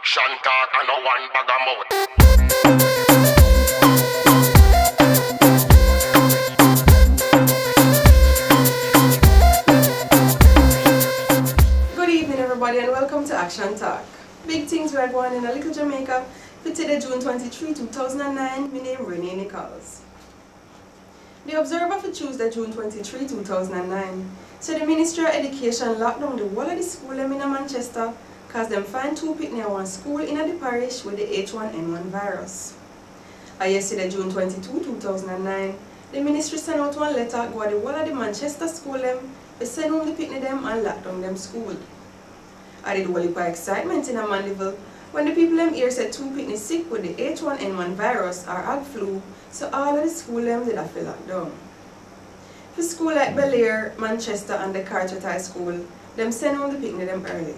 Action talk and no one bag of mouth. Good evening everybody and welcome to Action Talk. Big things were going in a little Jamaica for today June 23, 2009. My name Renee Nichols. The Observer for Tuesday, June 23, 2009 said the Ministry of Education locked down the whole of the school in Manchester because them find two people in one school in the parish with the H1N1 virus. Yesterday, June 22, 2009, the ministry sent out one letter go to the whole of the Manchester school them to send home the picnic them and lock down them school. I did whole heap of excitement in a Mandeville when the people them here said two picnic sick with the H1N1 virus or hog flu, so all of the school them did have to lock down. For school like Bel Air, Manchester and the Carteret High School, them send home the picnic them early.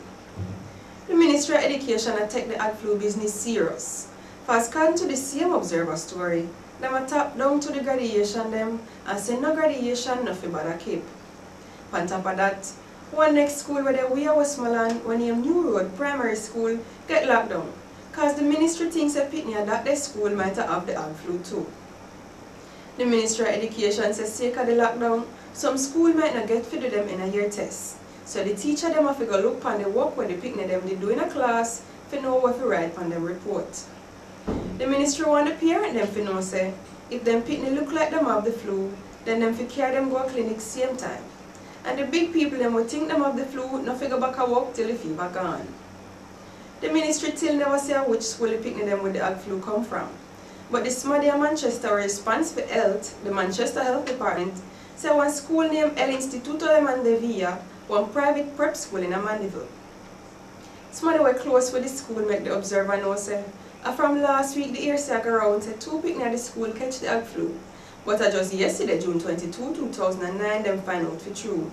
The Ministry of Education had taken the hog flu business serious. Fast according to the same Observer story, them a tap down to the graduation them and say no graduation nothing but a keep. On top of that, one next school where we are Westmoreland when named New Road Primary School get locked down because the ministry thinks that Pitney that their school might have the hog flu too. The Ministry of Education says sake of the lockdown, some school might not get to do them in a year test. So the teacher them have to go look on the work where the picnic them they do in a class to know what to write on them report. The ministry want the parent them to know say if them picnic look like them have the flu, then them fi carry them go to clinic same time. And the big people them would think them have the flu, no figure back a work till the fever gone. The ministry till never say which school the picnic them with the hog flu come from. But the Smadia Manchester Response for Health, the Manchester Health Department, say one school named El Instituto de Mandevilla, one private prep school in Mandeville. Smadia were close with the school make the Observer know say, from last week the hearsay around said two picnic at the school catch the hog flu. But just yesterday, June 22, 2009, them find out for true.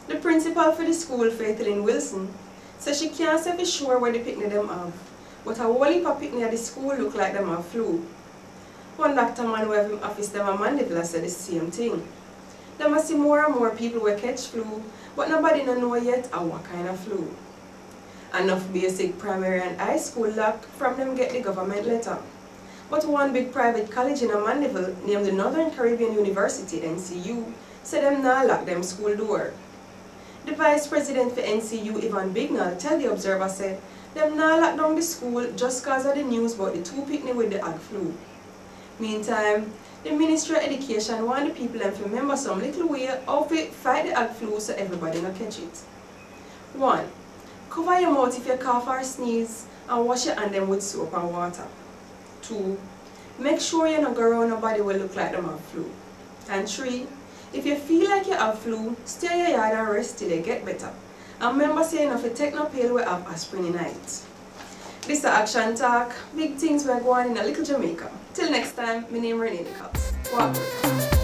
The principal for the school, Faithlyn Wilson, says she can't say for sure where the picnic them have, but a whole heap of picnic at the school look like them have flu. One doctor man who have him office them at Mandeville said the same thing. They must see more and more people will catch flu, but nobody don't know yet what kind of flu. Enough basic primary and high school lock from them get the government letter. But one big private college in Mandeville named the Northern Caribbean University, NCU, said them not lock them school door. The Vice President for NCU, Ivan Bignall, tell the Observer said them not lock down the school just cause of the news about the two picnic with the hog flu. Meantime, the Ministry of Education want the people to remember some little way how to fight the hog flu so everybody not catch it. 1. Cover your mouth if you cough or sneeze and wash your hands with soap and water. 2. Make sure you don't go around nobody will look like them have flu. And 3. If you feel like you have flu, stay in your yard and rest till you get better. And remember saying if you take no pill we have aspirin in it. This is Action Talk. Big things were going in a little Jamaica. Till next time, my name is Renee Nichols. Walk.